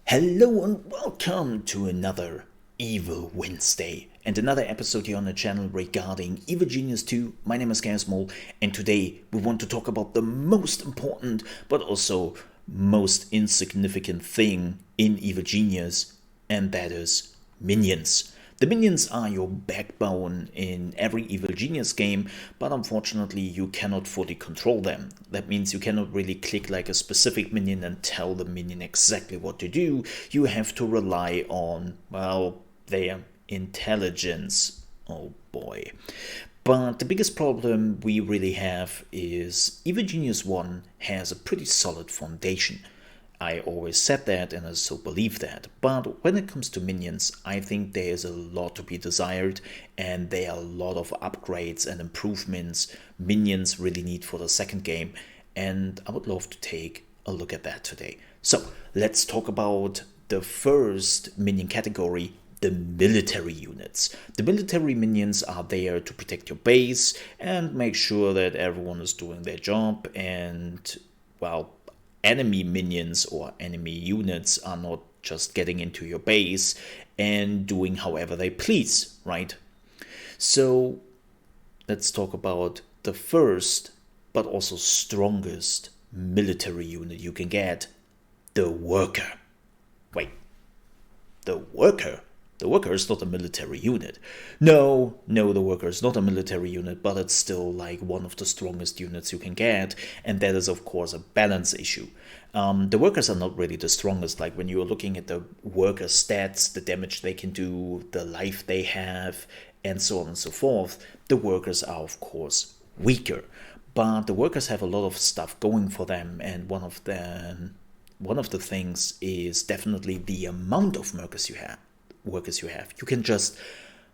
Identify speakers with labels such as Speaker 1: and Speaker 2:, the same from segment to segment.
Speaker 1: Hello and welcome to another Evil Wednesday and another episode here on the channel regarding Evil Genius 2. My name is Gasmol and today we want to talk about the most important but also most insignificant thing in Evil Genius, and that is minions. The minions are your backbone in every Evil Genius game, but unfortunately you cannot fully control them. That means you cannot really click like a specific minion and tell the minion exactly what to do. You have to rely on, well, their intelligence. Oh boy. But the biggest problem we really have is Evil Genius 1 has a pretty solid foundation. I always said that and I so believe that. But when it comes to minions, I think there is a lot to be desired and there are a lot of upgrades and improvements minions really need for the second game. And I would love to take a look at that today. So let's talk about the first minion category, the military units. The military minions are there to protect your base and make sure that everyone is doing their job and, well, enemy minions or enemy units are not just getting into your base and doing however they please, right? So let's talk about the first but also strongest military unit you can get, the worker. Wait, the worker? The worker is not a military unit. No, the worker is not a military unit, but it's still like one of the strongest units you can get, and that is of course a balance issue. The workers are not really the strongest, like when you're looking at the worker stats, the damage they can do, the life they have, and so on and so forth, the workers are of course weaker. But the workers have a lot of stuff going for them, and one of the things is definitely the amount of workers you have. You can just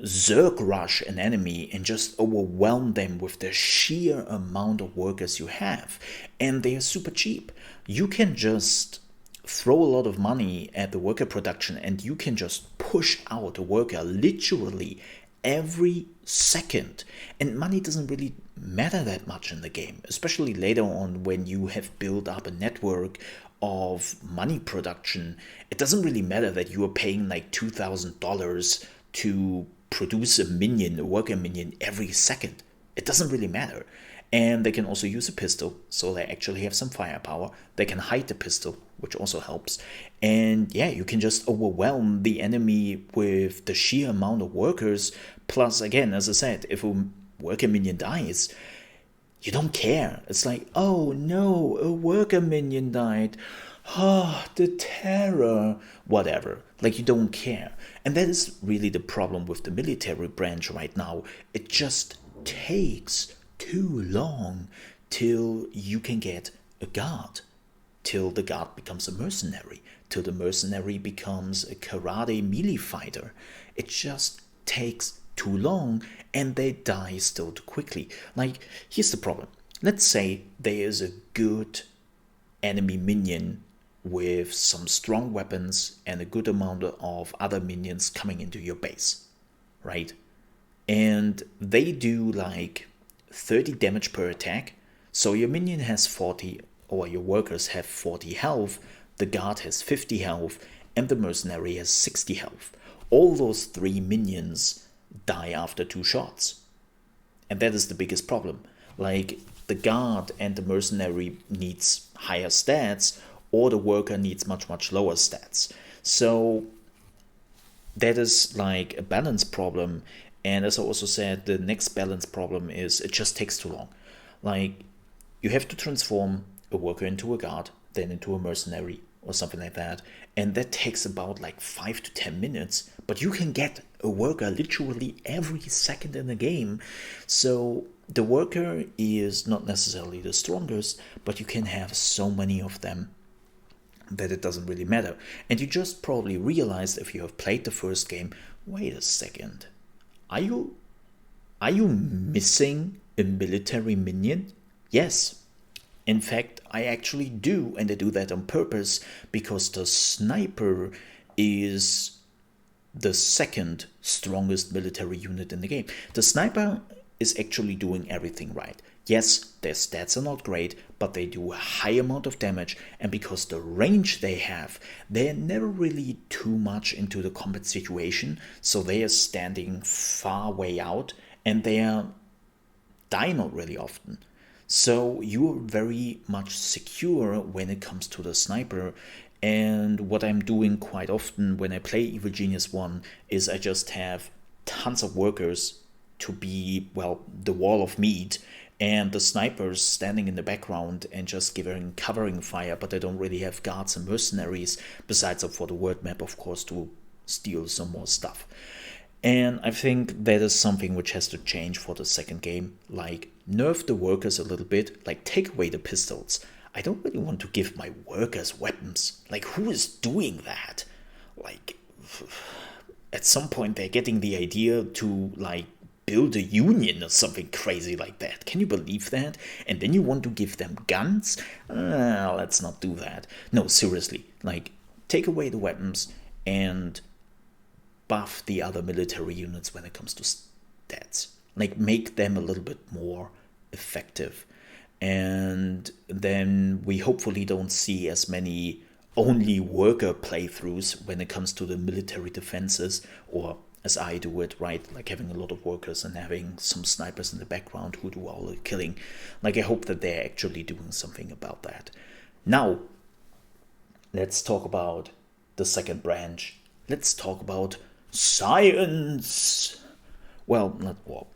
Speaker 1: zerg rush an enemy and just overwhelm them with the sheer amount of workers you have, and they are super cheap. You can just throw a lot of money at the worker production and you can just push out a worker literally every second, and money doesn't really matter that much in the game, especially later on when you have built up a network of money production. It doesn't really matter that you are paying like $2,000 to produce a worker minion every second. It doesn't really matter. And they can also use a pistol, so they actually have some firepower. They can hide the pistol, which also helps. And yeah, you can just overwhelm the enemy with the sheer amount of workers. Plus, again, as I said, if a worker minion dies, you don't care. It's like, oh no, a worker minion died. Ah, the terror. Whatever. Like, you don't care. And that is really the problem with the military branch right now. It just takes too long till you can get a guard. Till the guard becomes a mercenary. Till the mercenary becomes a karate melee fighter. It just takes too long and they die still too quickly. Like, here's the problem. Let's say there is a good enemy minion with some strong weapons and a good amount of other minions coming into your base, right? And they do like 30 damage per attack. So your minion has 40, or your workers have 40 health, the guard has 50 health, and the mercenary has 60 health. All those three minions die after 2 shots. And that is the biggest problem. Like, the guard and the mercenary needs higher stats, or the worker needs much lower stats. So that is like a balance problem. And as I also said, the next balance problem is it just takes too long. Like, you have to transform a worker into a guard, then into a mercenary or something like that, and that takes about like 5 to 10 minutes, but you can get a worker literally every second in the game. So the worker is not necessarily the strongest, but you can have so many of them that it doesn't really matter. And you just probably realized, if you have played the first game, wait a second, are you missing a military minion? Yes. In fact, I actually do, and I do that on purpose, because the sniper is the second strongest military unit in the game. The sniper is actually doing everything right. Yes, their stats are not great, but they do a high amount of damage, and because the range they have, they're never really too much into the combat situation, so they are standing far way out, and they are die not really often. So you're very much secure when it comes to the sniper. And what I'm doing quite often when I play Evil Genius 1 is I just have tons of workers to be, well, the wall of meat, and the snipers standing in the background and just giving covering fire, but I don't really have guards and mercenaries, besides for the world map, of course, to steal some more stuff. And I think that is something which has to change for the second game. Like, nerf the workers a little bit, like take away the pistols. I don't really want to give my workers weapons. Like, who is doing that? Like, at some point they're getting the idea to, like, build a union or something crazy like that. Can you believe that? And then you want to give them guns? Let's not do that. No, seriously, like, take away the weapons and buff the other military units when it comes to stats. Like, make them a little bit more effective. And then we hopefully don't see as many only worker playthroughs when it comes to the military defenses, or as I do it, right? Like having a lot of workers and having some snipers in the background who do all the killing. Like, I hope that they're actually doing something about that. Now, let's talk about the second branch. Let's talk about science. Well, not well,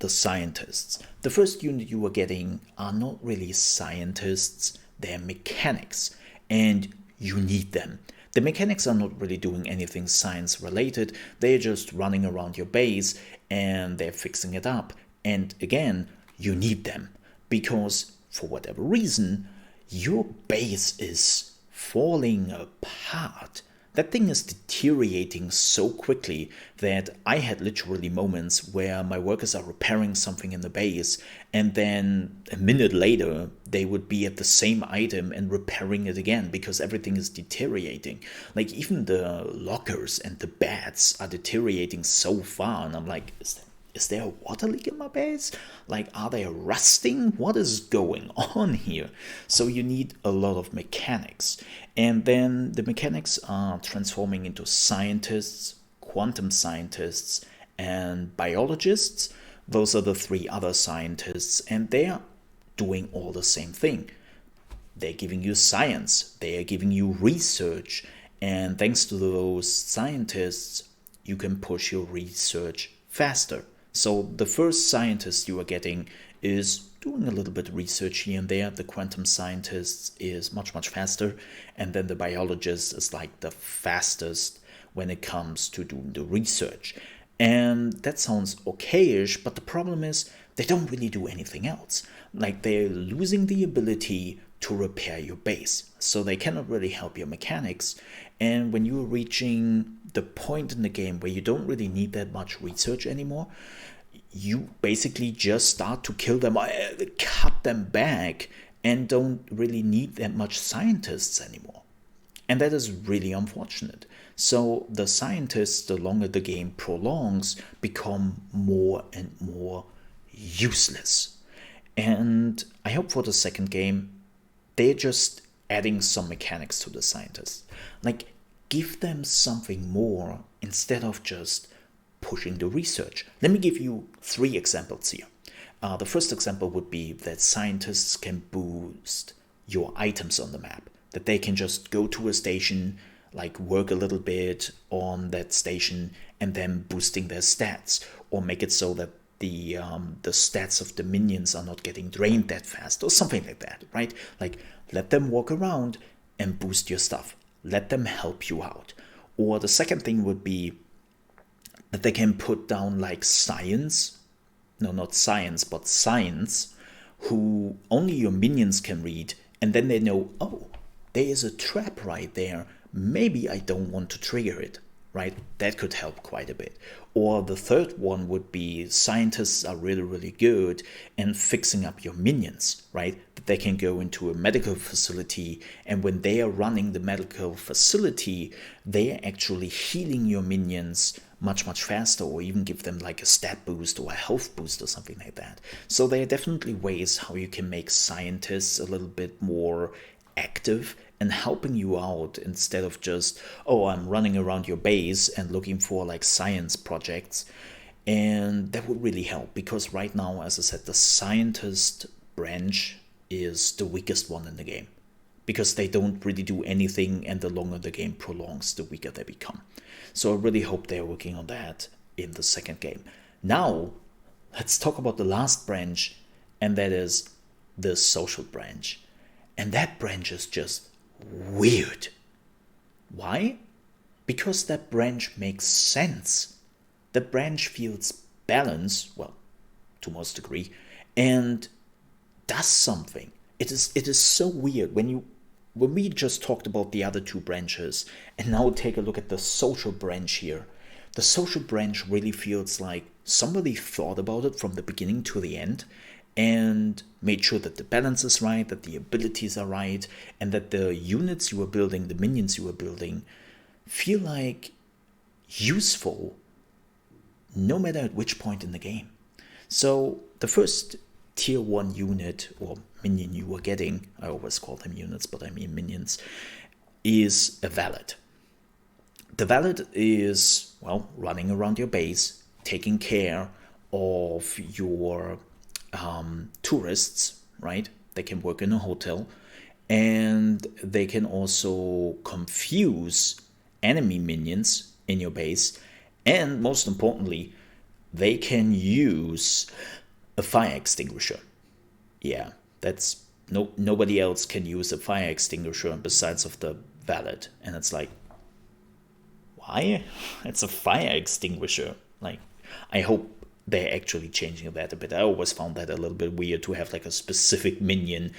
Speaker 1: the scientists. The first unit you are getting are not really scientists, they're mechanics, and you need them. The mechanics are not really doing anything science related, they're just running around your base and they're fixing it up. And again, you need them because for whatever reason, your base is falling apart. That thing is deteriorating so quickly that I had literally moments where my workers are repairing something in the base, and then a minute later they would be at the same item and repairing it again because everything is deteriorating. Like, even the lockers and the beds are deteriorating so far, and I'm like, is there a water leak in my base? Like, are they rusting? What is going on here? So you need a lot of mechanics. And then the mechanics are transforming into scientists, quantum scientists, and biologists. Those are the three other scientists, and they're doing all the same thing. They're giving you science, they're giving you research, and thanks to those scientists, you can push your research faster. So the first scientist you are getting is doing a little bit of research here and there. The quantum scientist is much faster, and then the biologist is like the fastest when it comes to doing the research. And that sounds okayish, but the problem is they don't really do anything else. Like, they're losing the ability to repair your base, so they cannot really help your mechanics. And when you're reaching the point in the game where you don't really need that much research anymore, you basically just start to kill them, cut them back, and don't really need that much scientists anymore. And that is really unfortunate. So the scientists, the longer the game prolongs, become more and more useless. And I hope for the second game, they're just adding some mechanics to the scientists. Like, give them something more instead of just pushing the research. Let me give you 3 examples here. The first example would be that scientists can boost your items on the map. That they can just go to a station, like work a little bit on that station, and then boosting their stats, or make it so that the stats of the minions are not getting drained that fast, or something like that, right? Like, let them walk around and boost your stuff. Let them help you out. Or the second thing would be that they can put down like science, no, not science, but science, who only your minions can read, and then they know, oh, there is a trap right there, maybe I don't want to trigger it, right? That could help quite a bit. Or the third one would be scientists are really good in fixing up your minions, right? That they can go into a medical facility, and when they are running the medical facility, they are actually healing your minions much faster, or even give them like a stat boost or a health boost or something like that. So there are definitely ways how you can make scientists a little bit more active and helping you out, instead of just, oh, I'm running around your base and looking for like science projects. And that would really help, because right now, as I said, the scientist branch is the weakest one in the game, because they don't really do anything, and the longer the game prolongs, the weaker they become. So I really hope they're working on that in the second game. Now, let's talk about the last branch, and that is the social branch. And that branch is just weird. Why? Because that branch makes sense. The branch feels balanced, well, to most degree, and does something. It is so weird when we just talked about the other two branches, and now take a look at the social branch here. The social branch really feels like somebody thought about it from the beginning to the end and made sure that the balance is right, that the abilities are right, and that the units you were building, the minions you were building, feel like useful no matter at which point in the game. So the first tier 1 unit or minion you were getting, I always call them units, but I mean minions, is a valet. The valet is, well, running around your base, taking care of your tourists, right? They can work in a hotel, and they can also confuse enemy minions in your base, and most importantly, they can use a fire extinguisher. Yeah, that's nobody else can use a fire extinguisher besides of the valet. And it's like, why? It's a fire extinguisher. Like, I hope they're actually changing that a bit. I always found that a little bit weird to have like a specific minion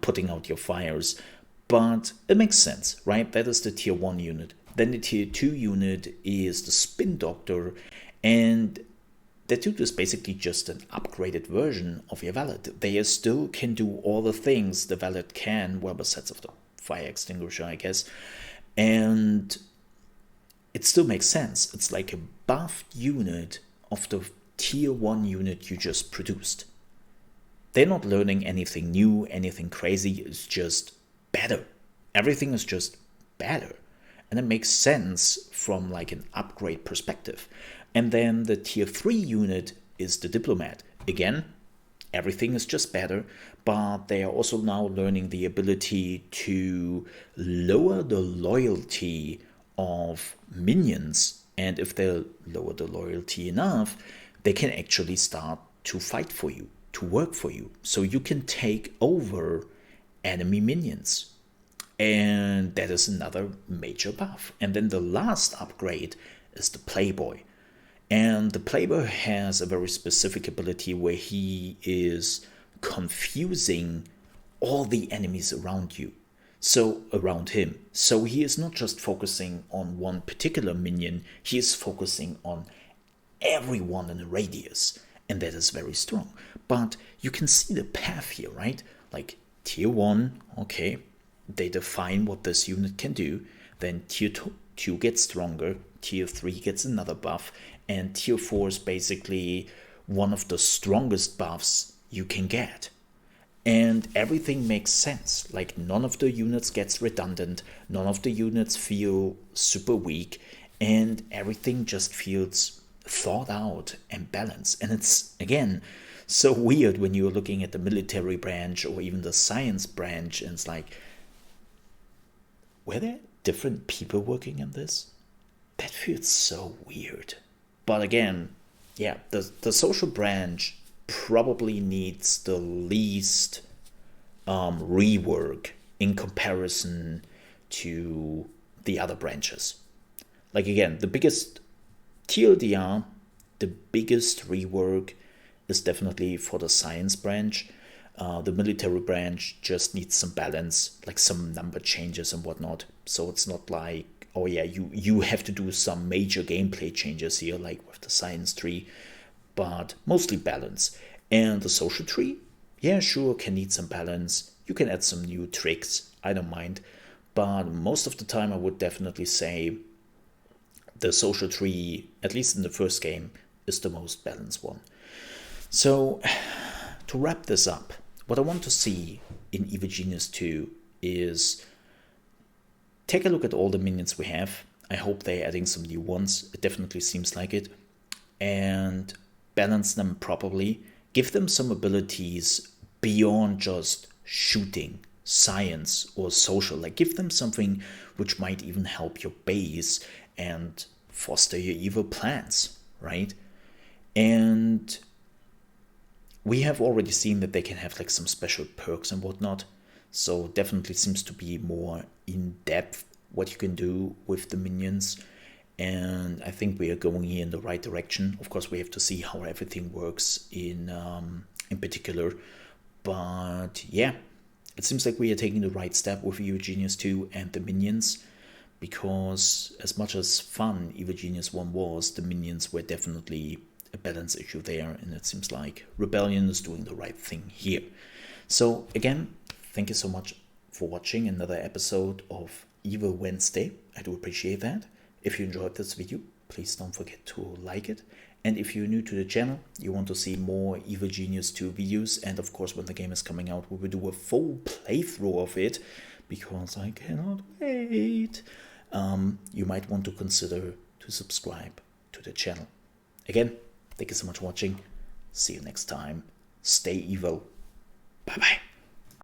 Speaker 1: putting out your fires. But it makes sense, right? That is the tier 1 unit. Then the tier 2 unit is the spin doctor, and the dude is basically just an upgraded version of your valet. They still can do all the things the valet can, well, besides of the fire extinguisher, I guess. And it still makes sense. It's like a buffed unit of the tier 1 unit you just produced. They're not learning anything new, anything crazy. It's just better. Everything is just better. And it makes sense from like an upgrade perspective. And then the tier 3 unit is the diplomat. Again, everything is just better, but they are also now learning the ability to lower the loyalty of minions. And if they lower the loyalty enough, they can actually start to fight for you, to work for you. So you can take over enemy minions. And that is another major buff. And then the last upgrade is the Playboy. And the Playboy has a very specific ability where he is confusing all the enemies around you. So around him. So he is not just focusing on one particular minion, he is focusing on everyone in a radius. And that is very strong. But you can see the path here, right? Like tier 1, okay, they define what this unit can do. Then tier 2 gets stronger, tier 3 gets another buff, and tier 4 is basically one of the strongest buffs you can get. And everything makes sense. Like, none of the units gets redundant, none of the units feel super weak, and everything just feels thought out and balanced. And it's, again, so weird when you're looking at the military branch or even the science branch, and it's like, were there different people working in this? That feels so weird. But again, yeah, the social branch probably needs the least rework in comparison to the other branches. Like, again, the biggest TLDR, the biggest rework is definitely for the science branch. The military branch just needs some balance, like some number changes and whatnot. So it's not like, oh yeah, you have to do some major gameplay changes here, like with the science tree, but mostly balance. And the social tree, yeah, sure, can need some balance. You can add some new tricks, I don't mind. But most of the time I would definitely say the social tree, at least in the first game, is the most balanced one. So, to wrap this up, what I want to see in Evil Genius 2 is take a look at all the minions we have. I hope they're adding some new ones. It definitely seems like it. And balance them properly. Give them some abilities beyond just shooting, science, or social. Like, give them something which might even help your base and foster your evil plans, right? And we have already seen that they can have like some special perks and whatnot. So definitely seems to be more in depth what you can do with the minions. And I think we are going here in the right direction. Of course, we have to see how everything works in particular. But yeah, it seems like we are taking the right step with Evil Genius 2 and the minions. Because as much as fun Evil Genius 1 was, the minions were definitely a balance issue there. And it seems like Rebellion is doing the right thing here. So again, thank you so much for watching another episode of Evil Wednesday. I do appreciate that. If you enjoyed this video, please don't forget to like it. And if you're new to the channel, you want to see more Evil Genius 2 videos, and of course when the game is coming out, we will do a full playthrough of it, because I cannot wait. You might want to consider to subscribe to the channel. Again, thank you so much for watching. See you next time. Stay evil. Bye bye.